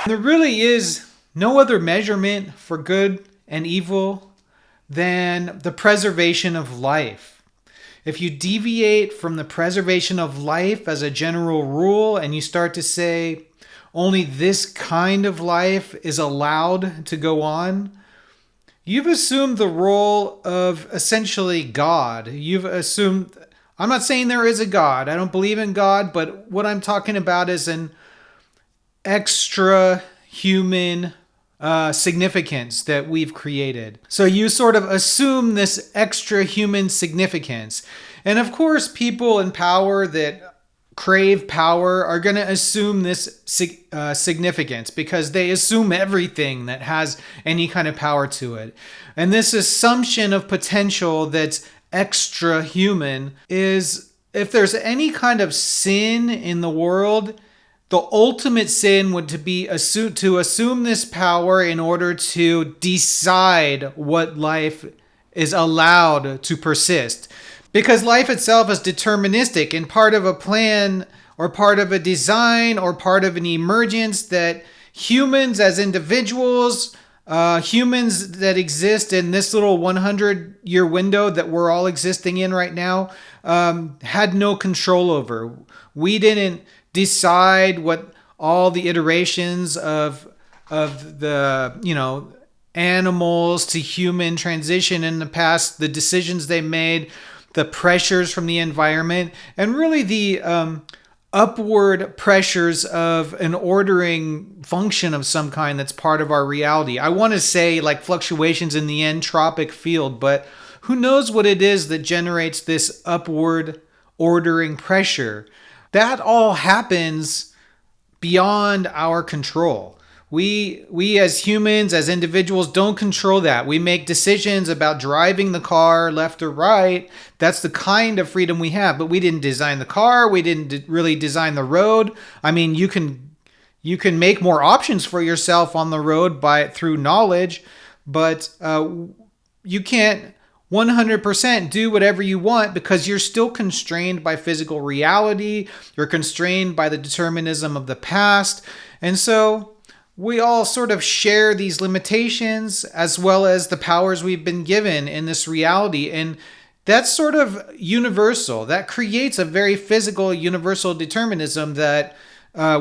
There really is no other measurement for good and evil than the preservation of life. If you deviate from the preservation of life as a general rule and you start to say only this kind of life is allowed to go on, you've assumed the role of essentially God. You've assumed, I'm not saying there is a God. I don't believe in God, but what I'm talking about is an extra human significance that we've created. So you sort of assume this extra human significance. And of course, people in power that crave power are going to assume this significance because they assume everything that has any kind of power to it. And this assumption of potential that's extra human is, if there's any kind of sin in the world, the ultimate sin would be to assume this power in order to decide what life is allowed to persist. Because life itself is deterministic and part of a plan or part of a design or part of an emergence that humans as individuals, humans that exist in this little 100-year window that we're all existing in right now, had no control over. We didn't decide what all the iterations of the animals to human transition in the past, the decisions they made, the pressures from the environment, and really the upward pressures of an ordering function of some kind that's part of our reality. I want to say like fluctuations in the entropic field, but who knows what it is that generates this upward ordering pressure. That all happens beyond our control. We as humans, as individuals, don't control that. We make decisions about driving the car left or right. That's the kind of freedom we have. But we didn't design the car. We didn't really design the road. I mean, you can make more options for yourself on the road through knowledge, but you can't 100% do whatever you want because you're still constrained by physical reality. You're constrained by the determinism of the past. And so we all sort of share these limitations as well as the powers we've been given in this reality. And that's sort of universal. That creates a very physical, universal determinism that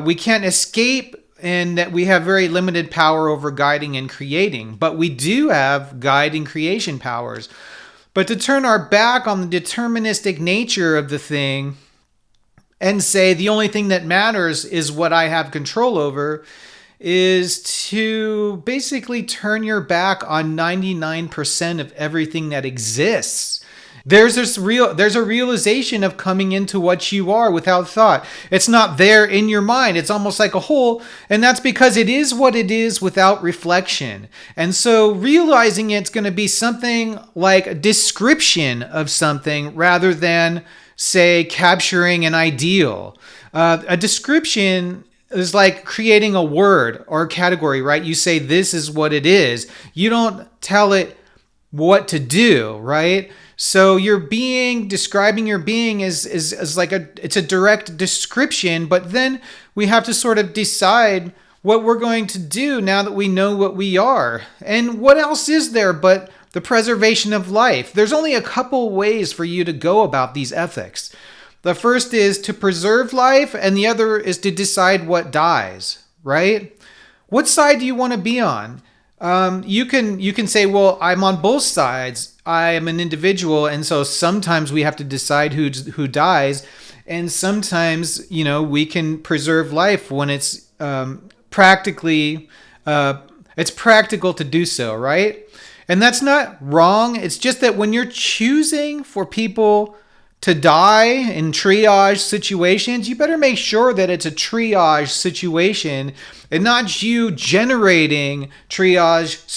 we can't escape and that we have very limited power over guiding and creating. But we do have guiding creation powers. But to turn our back on the deterministic nature of the thing and say the only thing that matters is what I have control over is to basically turn your back on 99% of everything that exists. There's a realization of coming into what you are without thought. It's not there in your mind. It's almost like a hole, and that's because it is what it is without reflection. And so realizing it's going to be something like a description of something rather than, say, capturing an ideal. A description is like creating a word or a category, right? You say this is what it is. You don't tell it what to do, right? So your being, describing your being is like it's a direct description, but then we have to sort of decide what we're going to do now that we know what we are. And what else is there but the preservation of life? There's only a couple ways for you to go about these ethics. The first is to preserve life, and the other is to decide what dies, right? What side do you want to be on? You can say, well, I'm on both sides. I am an individual, and so sometimes we have to decide who dies, and sometimes we can preserve life when it's practically it's practical to do so, right? And that's not wrong. It's just that when you're choosing for people to die in triage situations, you better make sure that it's a triage situation and not you generating triage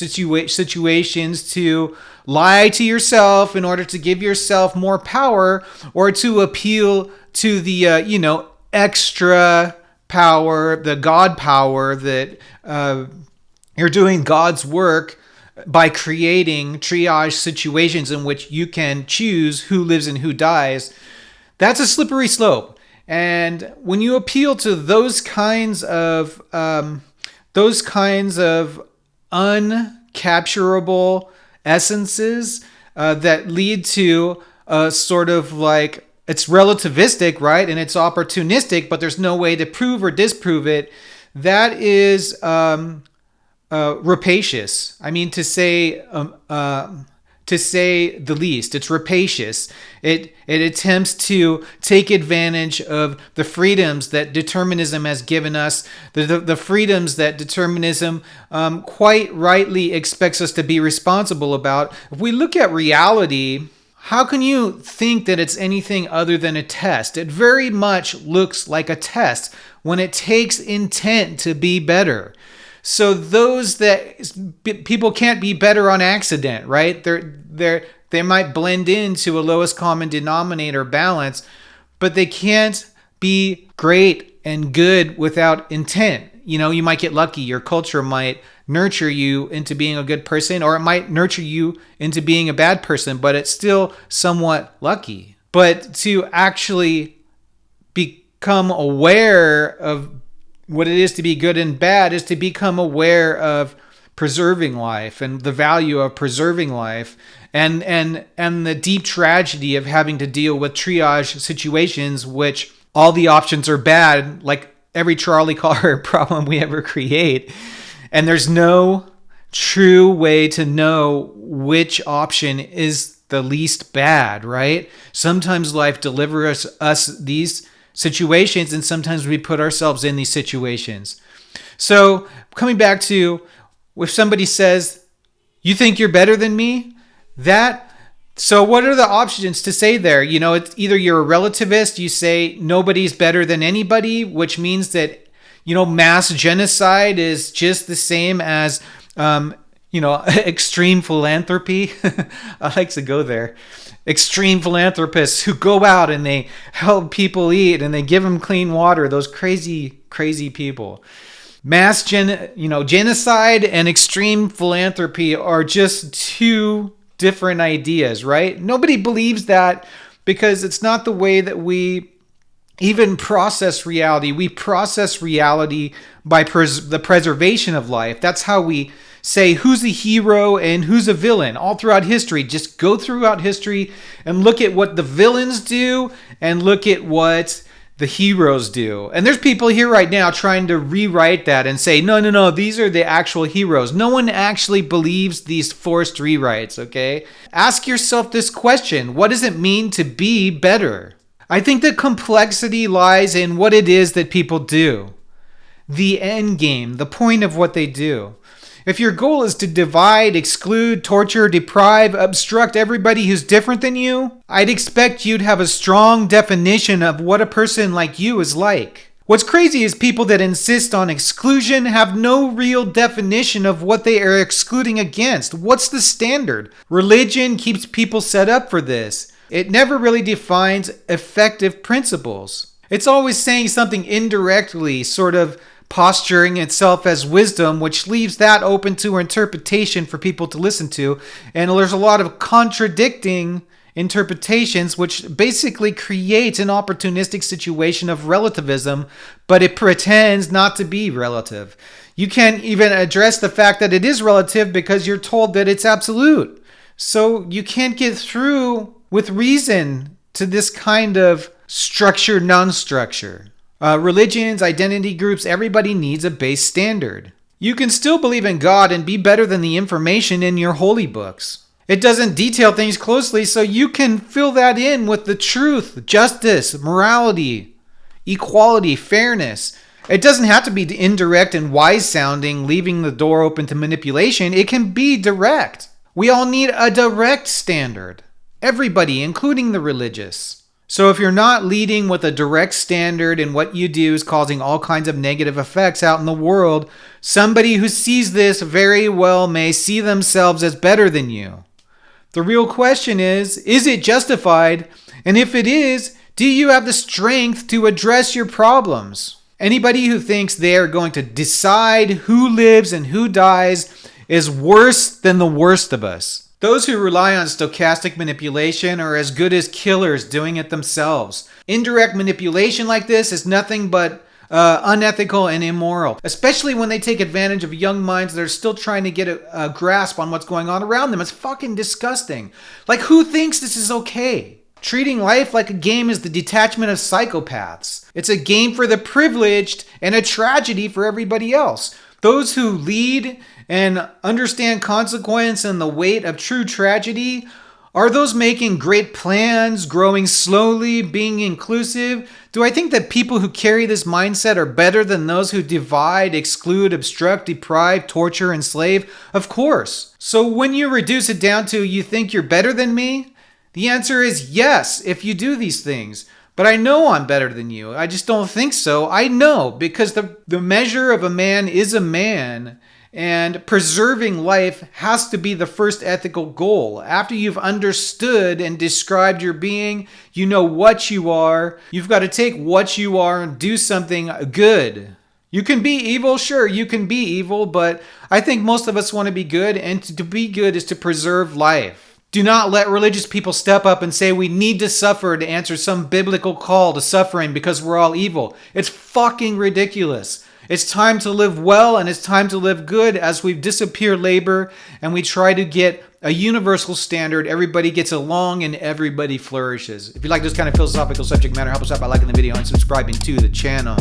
situations to lie to yourself in order to give yourself more power or to appeal to the, extra power, the God power that you're doing God's work by creating triage situations in which you can choose who lives and who dies. That's a slippery slope. And when you appeal to those kinds of uncapturable essences that lead to a sort of like, it's relativistic, right? And it's opportunistic, but there's no way to prove or disprove it. That is rapacious. I mean, to say the least. It's rapacious. It attempts to take advantage of the freedoms that determinism has given us, the freedoms that determinism quite rightly expects us to be responsible about. If we look at reality, how can you think that it's anything other than a test? It very much looks like a test when it takes intent to be better. So those that people can't be better on accident, right? They might blend into a lowest common denominator balance, but they can't be great and good without intent. You might get lucky. Your culture might nurture you into being a good person, or it might nurture you into being a bad person, but it's still somewhat lucky. But to actually become aware of what it is to be good and bad is to become aware of preserving life and the value of preserving life and the deep tragedy of having to deal with triage situations, which all the options are bad, like every trolley car problem we ever create. And there's no true way to know which option is the least bad, right? Sometimes life delivers us these situations, and sometimes we put ourselves in these situations. So coming back to, if somebody says, you think you're better than me? So what are the options to say there? It's either you're a relativist, you say nobody's better than anybody, which means that mass genocide is just the same as, extreme philanthropy. I like to go there. Extreme philanthropists who go out and they help people eat and they give them clean water. Those crazy, crazy people. Mass genocide and extreme philanthropy are just two different ideas, right? Nobody believes that because it's not the way that we even process reality. We process reality by the preservation of life. That's how we say who's a hero and who's a villain all throughout history. Just go throughout history and look at what the villains do and look at what the heroes do. And there's people here right now trying to rewrite that and say, no, these are the actual heroes. No one actually believes these forced rewrites, okay? Ask yourself this question: what does it mean to be better? I think the complexity lies in what it is that people do. The end game, the point of what they do. If your goal is to divide, exclude, torture, deprive, obstruct everybody who's different than you, I'd expect you'd have a strong definition of what a person like you is like. What's crazy is people that insist on exclusion have no real definition of what they are excluding against. What's the standard? Religion keeps people set up for this. It never really defines effective principles. It's always saying something indirectly, sort of posturing itself as wisdom, which leaves that open to interpretation for people to listen to. And there's a lot of contradicting interpretations, which basically creates an opportunistic situation of relativism, but it pretends not to be relative. You can't even address the fact that it is relative because you're told that it's absolute. So you can't get through with reason to this kind of structure, non-structure. Religions, identity groups, everybody needs a base standard. You can still believe in God and be better than the information in your holy books. It doesn't detail things closely, so you can fill that in with the truth, justice, morality, equality, fairness. It doesn't have to be indirect and wise-sounding, leaving the door open to manipulation. It can be direct. We all need a direct standard. Everybody, including the religious. So if you're not leading with a direct standard and what you do is causing all kinds of negative effects out in the world, somebody who sees this very well may see themselves as better than you. The real question is it justified? And if it is, do you have the strength to address your problems? Anybody who thinks they are going to decide who lives and who dies is worse than the worst of us. Those who rely on stochastic manipulation are as good as killers doing it themselves. Indirect manipulation like this is nothing but unethical and immoral, especially when they take advantage of young minds that are still trying to get a grasp on what's going on around them. It's fucking disgusting. Like, who thinks this is okay? Treating life like a game is the detachment of psychopaths. It's a game for the privileged and a tragedy for everybody else. Those who lead and understand consequence and the weight of true tragedy are those making great plans, growing slowly, being inclusive. Do I think that people who carry this mindset are better than those who divide, exclude, obstruct, deprive, torture, enslave? Of course. So when you reduce it down to you think you're better than me, the answer is yes, if you do these things. But I know I'm better than you. I just don't think so. I know, because the measure of a man is a man. And preserving life has to be the first ethical goal. After you've understood and described your being, you know what you are. You've got to take what you are and do something good. You can be evil, sure, you can be evil, but I think most of us want to be good, and to be good is to preserve life. Do not let religious people step up and say we need to suffer to answer some biblical call to suffering because we're all evil. It's fucking ridiculous. It's time to live well, and it's time to live good as we disappear labor and we try to get a universal standard. Everybody gets along and everybody flourishes. If you like this kind of philosophical subject matter, help us out by liking the video and subscribing to the channel.